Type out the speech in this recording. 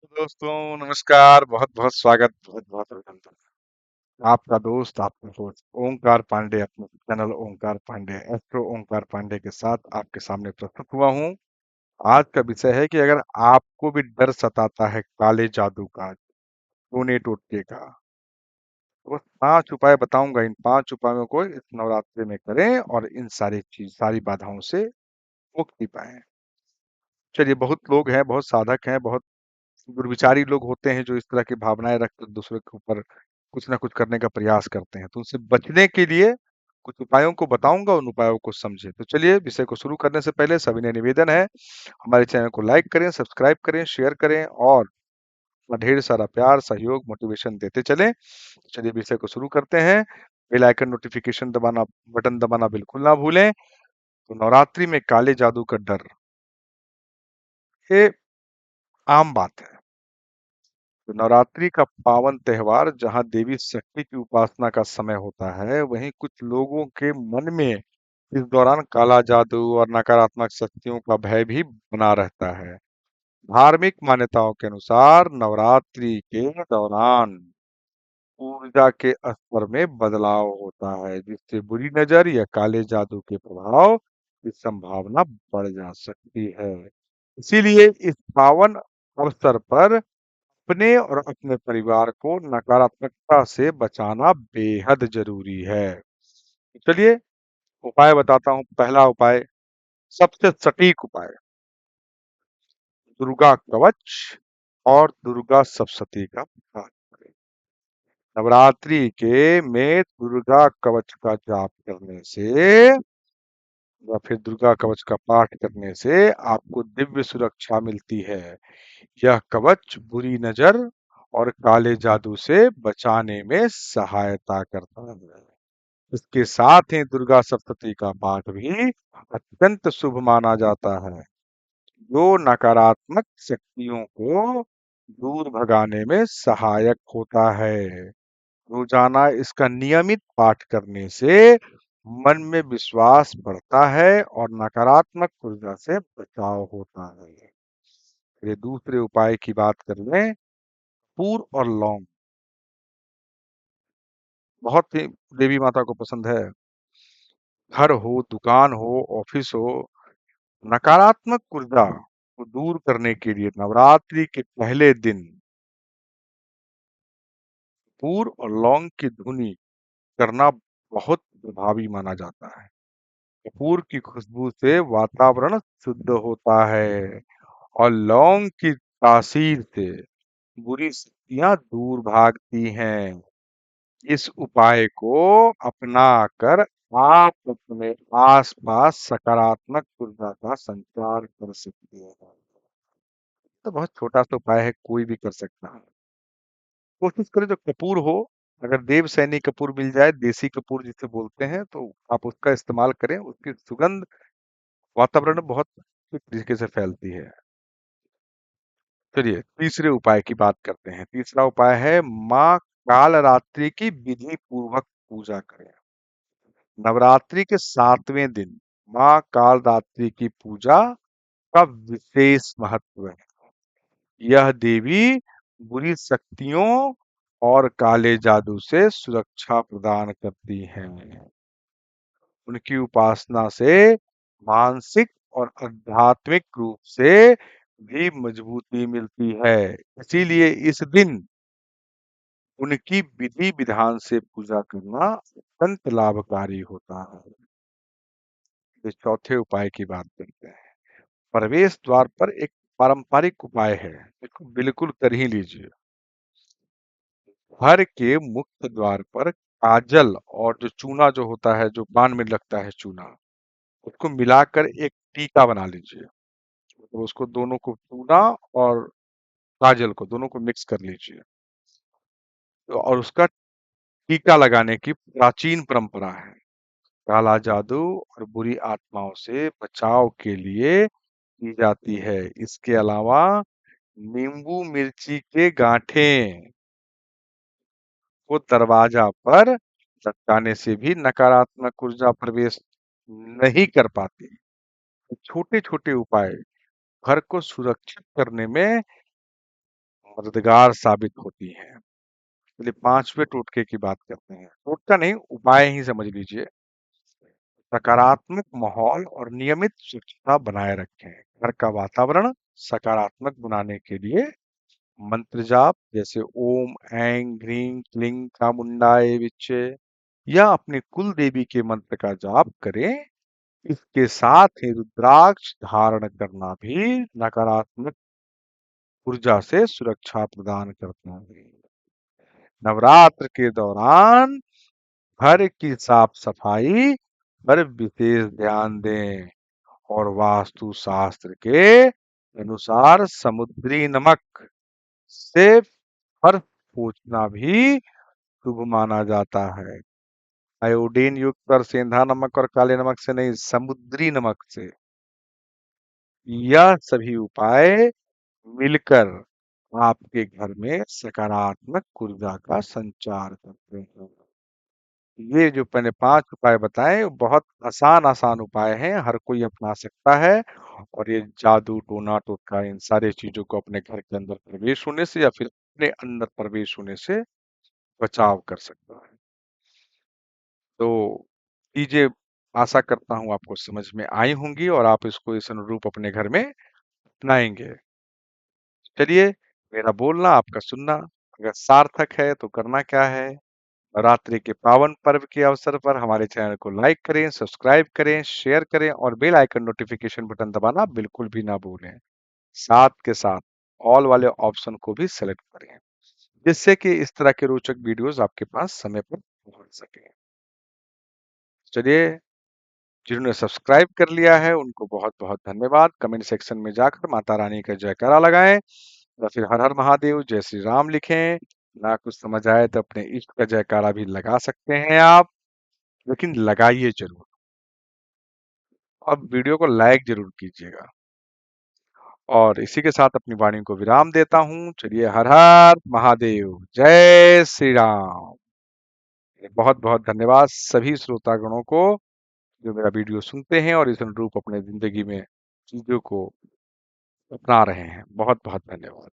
दोस्तों नमस्कार। बहुत बहुत स्वागत, बहुत बहुत अभिनंदन। आपका दोस्त, आपका दोस्त ओंकार पांडे अपने चैनल ओंकार पांडे, एस्ट्रो ओंकार पांडे के साथ आपके सामने प्रस्तुत हुआ हूँ। आज का विषय है कि अगर आपको भी डर सताता है काले जादू का, टोने टोटके का, तो बस 5 उपाय बताऊंगा। इन 5 उपायों को इस नवरात्रि में करें और इन सारी बाधाओं से मुक्ति पाएं। चलिए, बहुत लोग हैं, बहुत साधक हैं, बहुत दुर्विचारी लोग होते हैं जो इस तरह की भावनाएं रखकर दूसरे के ऊपर कुछ ना कुछ करने का प्रयास करते हैं। तो उनसे बचने के लिए कुछ उपायों को बताऊंगा, उन उपायों को समझें। तो चलिए, विषय को शुरू करने से पहले सविनय निवेदन है, हमारे चैनल को लाइक करें, सब्सक्राइब करें, शेयर करें और अपना ढेर सारा प्यार, सहयोग, मोटिवेशन देते चलें। तो चलिए, विषय को शुरू करते हैं। बेल आइकन नोटिफिकेशन दबाना, बटन दबाना बिल्कुल ना भूलें। तो नवरात्रि में काले जादू का डर, ये आम बात है। तो नवरात्रि का पावन त्योहार जहां देवी शक्ति की उपासना का समय होता है, वहीं कुछ लोगों के मन में इस दौरान काला जादू और नकारात्मक शक्तियों का भय भी बना रहता है। धार्मिक मान्यताओं के अनुसार नवरात्रि के दौरान ऊर्जा के स्तर में बदलाव होता है, जिससे बुरी नजर या काले जादू के प्रभाव की संभावना बढ़ जा सकती है। इसीलिए इस पावन अवसर पर अपने और अपने परिवार को नकारात्मकता से बचाना बेहद जरूरी है। चलिए, उपाय बताता हूँ। पहला उपाय, सबसे सटीक उपाय, दुर्गा कवच और दुर्गा सप्तशती का पाठ करें। नवरात्रि के में दुर्गा कवच का जाप करने से या फिर दुर्गा कवच का पाठ करने से आपको दिव्य सुरक्षा मिलती है। यह कवच बुरी नजर और काले जादू से बचाने में सहायता करता है। इसके साथ ही दुर्गा सप्तशती का पाठ भी अत्यंत शुभ माना जाता है, जो नकारात्मक शक्तियों को दूर भगाने में सहायक होता है। रोजाना इसका नियमित पाठ करने से मन में विश्वास बढ़ता है और नकारात्मक ऊर्जा से बचाव होता है। ये दूसरे उपाय की बात कर लें। कपूर और लौंग बहुत ही देवी माता को पसंद है। घर हो, दुकान हो, ऑफिस हो, नकारात्मक ऊर्जा को दूर करने के लिए नवरात्रि के पहले दिन कपूर और लौंग की धुनी करना बहुत प्रभावी माना जाता है। कपूर की खुशबू से वातावरण शुद्ध होता है और लौंग की तासीर से बुरी शक्तियां दूर भागती हैं। इस उपाय को अपनाकर आप अपने आसपास सकारात्मक ऊर्जा का संचार कर सकते हैं। तो बहुत छोटा सा उपाय है, कोई भी कर सकता है। कोशिश करें जो कपूर हो, अगर देव सैनी कपूर मिल जाए, देसी कपूर जिसे बोलते हैं, तो आप उसका इस्तेमाल करें। उसकी सुगंध वातावरण में बहुत अच्छी तरीके से फैलती है। चलिए, तीसरे उपाय की बात करते हैं। तीसरा उपाय है माँ कालरात्रि की विधि पूर्वक पूजा करें। नवरात्रि के 7वें दिन माँ कालरात्रि की पूजा का विशेष महत्व है। यह देवी बुरी शक्तियों और काले जादू से सुरक्षा प्रदान करती हैं। उनकी उपासना से मानसिक और आध्यात्मिक रूप से भी मजबूती मिलती है। इसीलिए इस दिन उनकी विधि विधान से पूजा करना अत्यंत लाभकारी होता है। इस चौथे उपाय की बात करते हैं। प्रवेश द्वार पर एक पारंपरिक उपाय है, इसको बिल्कुल कर ही लीजिए। घर के मुख्य द्वार पर काजल और जो चूना जो होता है, जो पान में लगता है चूना, उसको मिलाकर एक टीका बना लीजिए। तो उसको दोनों को, चूना और काजल को दोनों को मिक्स कर लीजिए। तो और उसका टीका लगाने की प्राचीन परंपरा है। काला जादू और बुरी आत्माओं से बचाव के लिए की जाती है। इसके अलावा नींबू मिर्ची के गांठें को दरवाजा पर लटकाने से भी नकारात्मक ऊर्जा प्रवेश नहीं कर पाती। छोटे छोटे उपाय घर को सुरक्षित करने में मददगार साबित होती हैं। चलिए पांचवें टोटके की बात करते हैं। टोटका नहीं, उपाय ही समझ लीजिए। सकारात्मक माहौल और नियमित स्वच्छता बनाए रखें। घर का वातावरण सकारात्मक बनाने के लिए मंत्र जाप जैसे ओम ऐं ह्रीं क्लीं चामुंडाय विच्चे या अपने कुल देवी के मंत्र का जाप करें। इसके साथ ही रुद्राक्ष धारण करना भी नकारात्मक ऊर्जा से सुरक्षा प्रदान करता है। नवरात्र के दौरान घर की साफ सफाई पर विशेष ध्यान दें और वास्तु शास्त्र के अनुसार समुद्री नमक से फर्श पोंछना भी शुभ माना जाता है। आयोडीन युक्त और सेंधा नमक और काले नमक से नहीं, समुद्री नमक से। यह सभी उपाय मिलकर आपके घर में सकारात्मक ऊर्जा का संचार करते हैं। ये जो मैंने 5 उपाय बताए वो बहुत आसान आसान उपाय हैं, हर कोई अपना सकता है और ये जादू टोना टोटका इन सारी चीजों को अपने घर के अंदर प्रवेश होने से या फिर अपने अंदर प्रवेश होने से बचाव कर सकता है। तो चीजें आशा करता हूँ आपको समझ में आई होंगी और आप इसको इस अनुरूप अपने घर में अपनाएंगे। चलिए, मेरा बोलना आपका सुनना अगर सार्थक है तो करना क्या है, नवरात्रि के पावन पर्व के अवसर पर हमारे चैनल को लाइक करें, सब्सक्राइब करें, शेयर करें और बेल आइकन नोटिफिकेशन बटन दबाना बिल्कुल भी ना भूलें। साथ के साथ ऑल वाले ऑप्शन को भी सेलेक्ट करें जिससे कि इस तरह के रोचक वीडियोस आपके पास समय पर पहुंच सके। चलिए, जिन्होंने सब्सक्राइब कर लिया है उनको बहुत बहुत धन्यवाद। कमेंट सेक्शन में जाकर माता रानी का जयकारा लगाएं या फिर हर हर महादेव जय श्री राम लिखें। ना कुछ समझ आए तो अपने इष्ट का जयकारा भी लगा सकते हैं आप, लेकिन लगाइए जरूर। अब वीडियो को लाइक जरूर कीजिएगा और इसी के साथ अपनी वाणी को विराम देता हूँ। चलिए, हर हर महादेव जय श्री राम। बहुत बहुत धन्यवाद सभी श्रोतागणों को जो मेरा वीडियो सुनते हैं और इस अनुरूप अपने जिंदगी में चीजों को अपना रहे हैं। बहुत बहुत धन्यवाद।